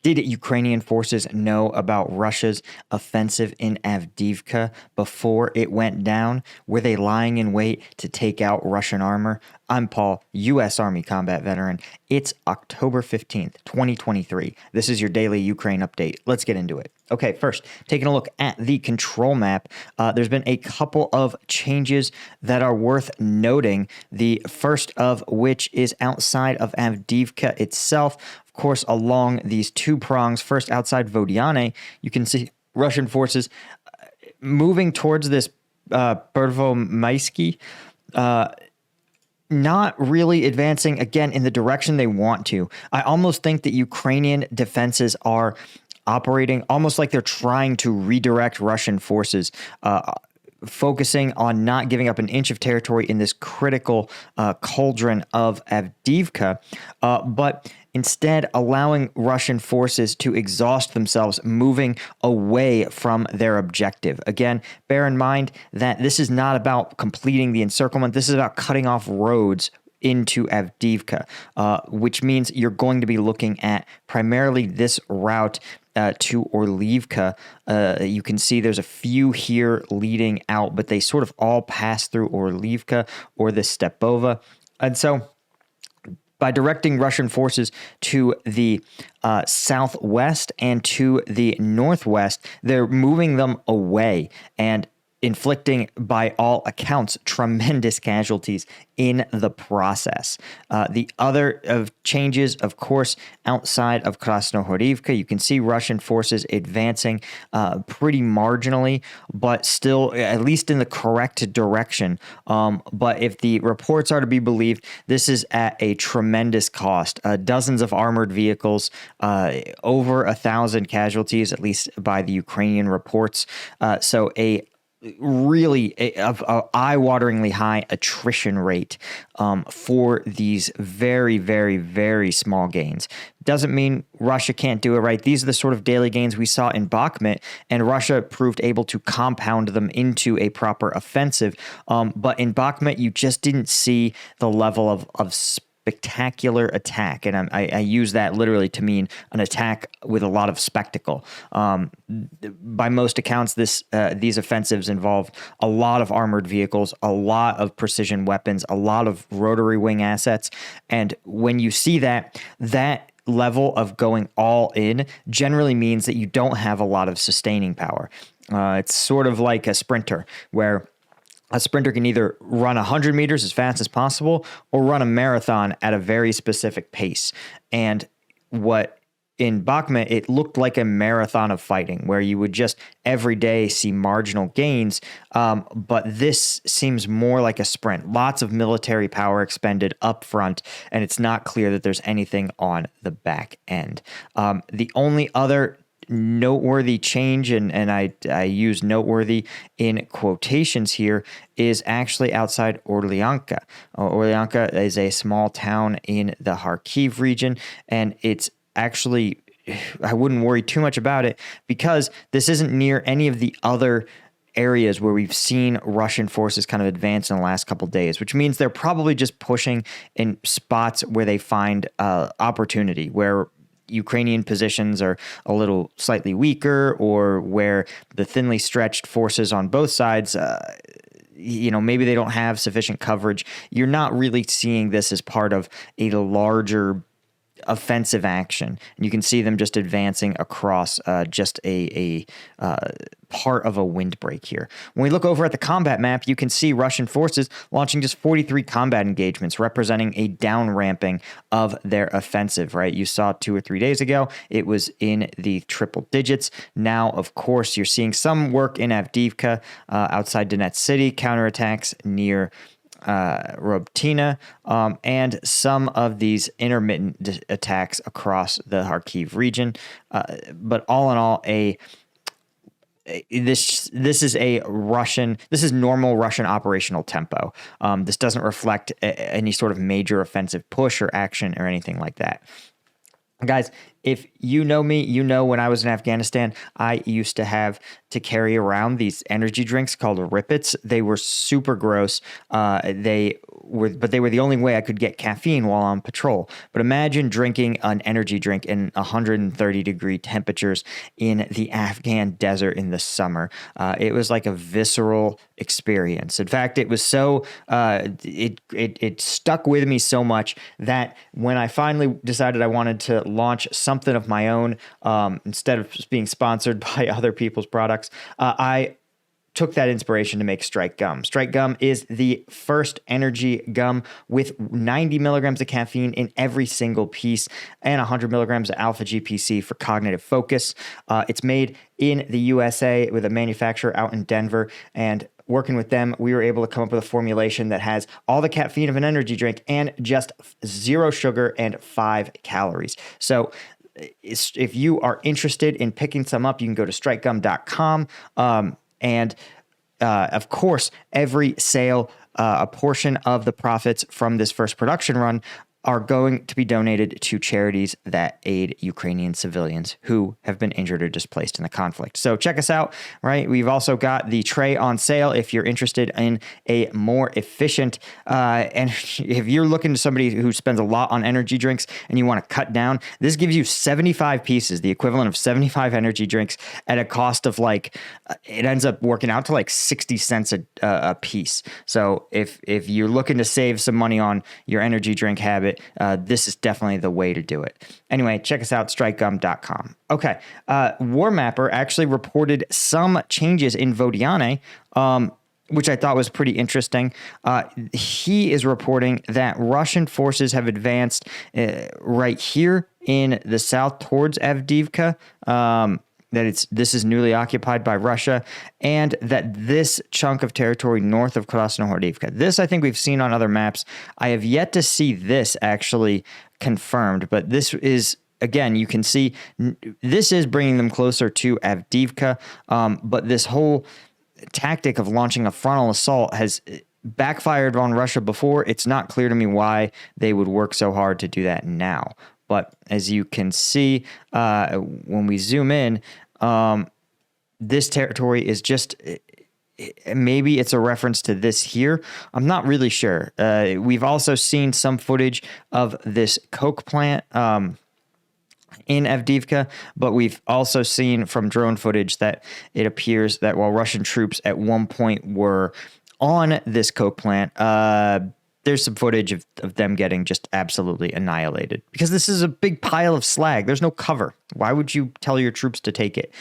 Did Ukrainian forces know about Russia's offensive in Avdiivka before it went down? Were they lying in wait to take out Russian armor? I'm Paul, U.S. Army combat veteran. It's October 15th, 2023. This is your daily Ukraine update. Let's get into it. Okay, first, taking a look at the control map, there's been a couple of changes that are worth noting. The first of which is outside of Avdiivka itself. Of course, along these two prongs, first outside Vodiane, you can see Russian forces moving towards this Pervomaisky, not really advancing, again, in the direction they want to. I almost think that Ukrainian defenses are operating almost like they're trying to redirect Russian forces, focusing on not giving up an inch of territory in this critical cauldron of Avdiivka, but instead allowing Russian forces to exhaust themselves, moving away from their objective. Again, bear in mind that this is not about completing the encirclement. This is about cutting off roads into Avdiivka, which means you're going to be looking at primarily this route to Orliivka. You can see there's a few here leading out, but they sort of all pass through Orliivka or the Stepova. And so by directing Russian forces to the southwest and to the northwest, they're moving them away and inflicting, by all accounts, tremendous casualties in the process. The other of changes, of course, outside of Krasnohorivka, you can see Russian forces advancing pretty marginally, but still at least in the correct direction. But if the reports are to be believed, this is at a tremendous cost. Dozens of armored vehicles, over 1,000 casualties, at least by the Ukrainian reports. So a really eye-wateringly high attrition rate for these very, very, very small gains. Doesn't mean Russia can't do it right. These are the sort of daily gains we saw in Bakhmut, and Russia proved able to compound them into a proper offensive. But in Bakhmut, you just didn't see the level of spectacular attack, and I use that literally to mean an attack with a lot of spectacle. By most accounts, these offensives involve a lot of armored vehicles, a lot of precision weapons, a lot of rotary wing assets, and when you see that level of going all in generally means that you don't have a lot of sustaining power. It's sort of like a sprinter, where a sprinter can either run 100 meters as fast as possible or run a marathon at a very specific pace. And what in Bakhmut, it looked like a marathon of fighting where you would just every day see marginal gains. But this seems more like a sprint. Lots of military power expended up front, and it's not clear that there's anything on the back end. The only other noteworthy change, and I use noteworthy in quotations here, is actually outside Orlianka. Orlianka is a small town in the Kharkiv region, and it's actually, I wouldn't worry too much about it because this isn't near any of the other areas where we've seen Russian forces kind of advance in the last couple of days, which means they're probably just pushing in spots where they find opportunity, where Ukrainian positions are a little slightly weaker, or where the thinly stretched forces on both sides, maybe they don't have sufficient coverage. You're not really seeing this as part of a larger offensive action. And you can see them just advancing across just a part of a windbreak here. When we look over at the combat map, you can see Russian forces launching just 43 combat engagements, representing a down ramping of their offensive, right? You saw 2 or 3 days ago, it was in the triple digits. Now, of course, you're seeing some work in Avdiivka, outside Donetsk City, counterattacks near Robtina, and some of these intermittent attacks across the Kharkiv region. But all in all, this is normal Russian operational tempo. This doesn't reflect any sort of major offensive push or action or anything like that. Guys, If you know me, you know when I was in Afghanistan, I used to have to carry around these energy drinks called Rippets. They were super gross. But they were the only way I could get caffeine while on patrol. But imagine drinking an energy drink in 130-degree temperatures in the Afghan desert in the summer. It was like a visceral experience. In fact, it was so it stuck with me so much that when I finally decided I wanted to launch something of my own, instead of just being sponsored by other people's products, I took that inspiration to make Strike Gum. Strike Gum is the first energy gum with 90 milligrams of caffeine in every single piece and 100 milligrams of alpha GPC for cognitive focus. It's made in the USA with a manufacturer out in Denver, and working with them, we were able to come up with a formulation that has all the caffeine of an energy drink and just 0 sugar and 5 calories. So if you are interested in picking some up, you can go to strikegum.com. And of course, every sale, a portion of the profits from this first production run are going to be donated to charities that aid Ukrainian civilians who have been injured or displaced in the conflict. So check us out, right? We've also got the tray on sale if you're interested in a more efficient, and if you're looking to somebody who spends a lot on energy drinks and you want to cut down, this gives you 75 pieces, the equivalent of 75 energy drinks at a cost of it ends up working out to like 60 cents a piece. So if you're looking to save some money on your energy drink habit, this is definitely the way to do it. Anyway, check us out, strikegum.com. Okay. War Mapper actually reported some changes in Vodiane, which I thought was pretty interesting. He is reporting that Russian forces have advanced right here in the south towards Avdiivka, this is newly occupied by Russia, and that this chunk of territory north of Krasnohorivka, this I think we've seen on other maps. I have yet to see this actually confirmed, but this is, again, you can see this is bringing them closer to Avdiivka, but this whole tactic of launching a frontal assault has backfired on Russia before. It's not clear to me why they would work so hard to do that now. But as you can see, when we zoom in, this territory is just, maybe it's a reference to this here. I'm not really sure. We've also seen some footage of this coke plant in Avdiivka, but we've also seen from drone footage that it appears that while Russian troops at one point were on this coke plant, there's some footage of them getting just absolutely annihilated because this is a big pile of slag. There's no cover. Why would you tell your troops to take it?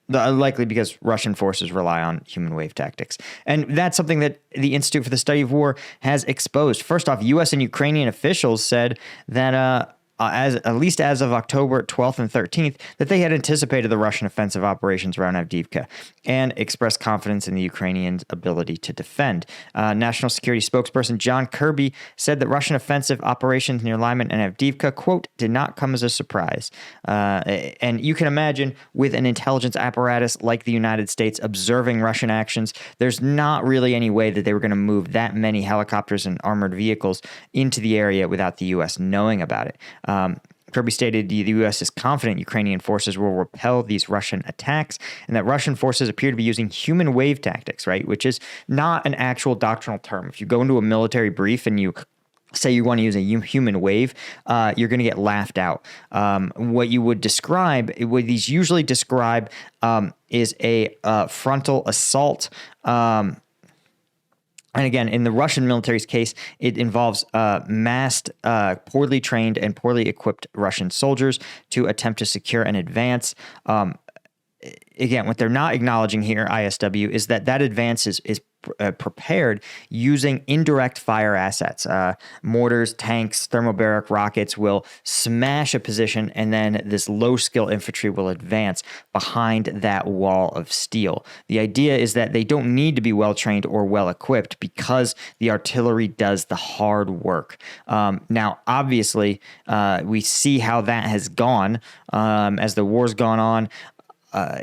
Likely because Russian forces rely on human wave tactics. And that's something that the Institute for the Study of War has exposed. First off, U.S. and Ukrainian officials said that at least as of October 12th and 13th, that they had anticipated the Russian offensive operations around Avdiivka and expressed confidence in the Ukrainians' ability to defend. National Security spokesperson John Kirby said that Russian offensive operations near Lyman and Avdiivka, quote, did not come as a surprise. And you can imagine with an intelligence apparatus like the United States observing Russian actions, there's not really any way that they were going to move that many helicopters and armored vehicles into the area without the U.S. knowing about it. Kirby stated the U.S. is confident Ukrainian forces will repel these Russian attacks and that Russian forces appear to be using human wave tactics, right, which is not an actual doctrinal term. If you go into a military brief and you say you want to use a human wave, you're going to get laughed out. What you would describe, what these usually describe, is a frontal assault. And again, in the Russian military's case, it involves massed, poorly trained and poorly equipped Russian soldiers to attempt to secure an advance. Again, what they're not acknowledging here, ISW, is that advance is prepared using indirect fire assets. Mortars, tanks, thermobaric rockets will smash a position, and then this low-skill infantry will advance behind that wall of steel. The idea is that they don't need to be well-trained or well-equipped because the artillery does the hard work. Now, obviously, we see how that has gone as the war's gone on.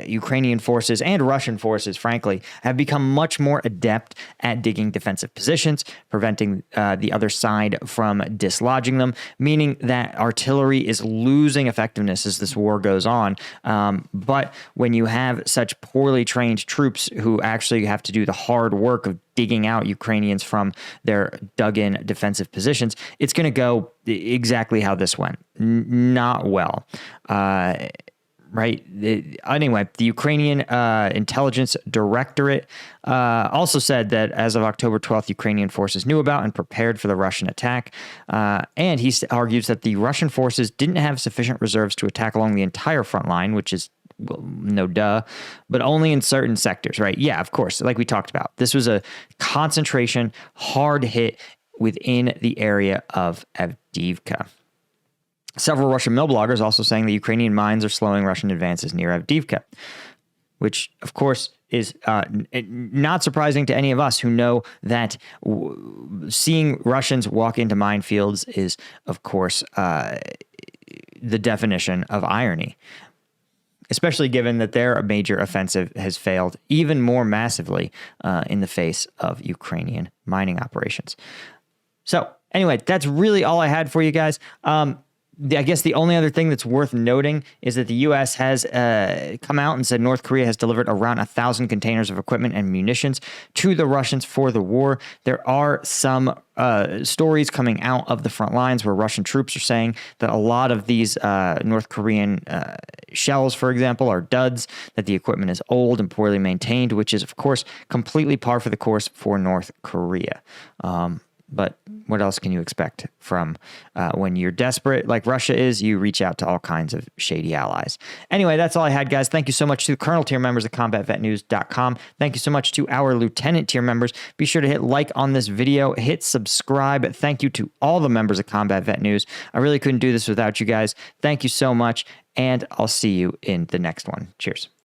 Ukrainian forces and Russian forces, frankly, have become much more adept at digging defensive positions, preventing the other side from dislodging them, meaning that artillery is losing effectiveness as this war goes on. But when you have such poorly trained troops who actually have to do the hard work of digging out Ukrainians from their dug-in defensive positions, it's going to go exactly how this went. Not well. Right. Anyway, the Ukrainian Intelligence Directorate also said that as of October 12th, Ukrainian forces knew about and prepared for the Russian attack. And he argues that the Russian forces didn't have sufficient reserves to attack along the entire front line, which is, well, no duh, but only in certain sectors, right? Yeah, of course. Like we talked about, this was a concentration, hard hit within the area of Avdiivka. Several Russian mill bloggers also saying the Ukrainian mines are slowing Russian advances near Avdiivka, which, of course, is not surprising to any of us who know that seeing Russians walk into minefields is, of course, the definition of irony, especially given that their major offensive has failed even more massively in the face of Ukrainian mining operations. So anyway, that's really all I had for you guys. I guess the only other thing that's worth noting is that the U.S. has come out and said North Korea has delivered around 1,000 containers of equipment and munitions to the Russians for the war. There are some stories coming out of the front lines where Russian troops are saying that a lot of these North Korean shells, for example, are duds, that the equipment is old and poorly maintained, which is, of course, completely par for the course for North Korea. But what else can you expect from when you're desperate like Russia is? You reach out to all kinds of shady allies. Anyway, that's all I had, guys. Thank you so much to the Colonel tier members at combatvetnews.com. Thank you so much to our Lieutenant tier members. Be sure to hit like on this video, hit subscribe. Thank you to all the members of Combat Vet News. I really couldn't do this without you guys. Thank you so much, and I'll see you in the next one. Cheers.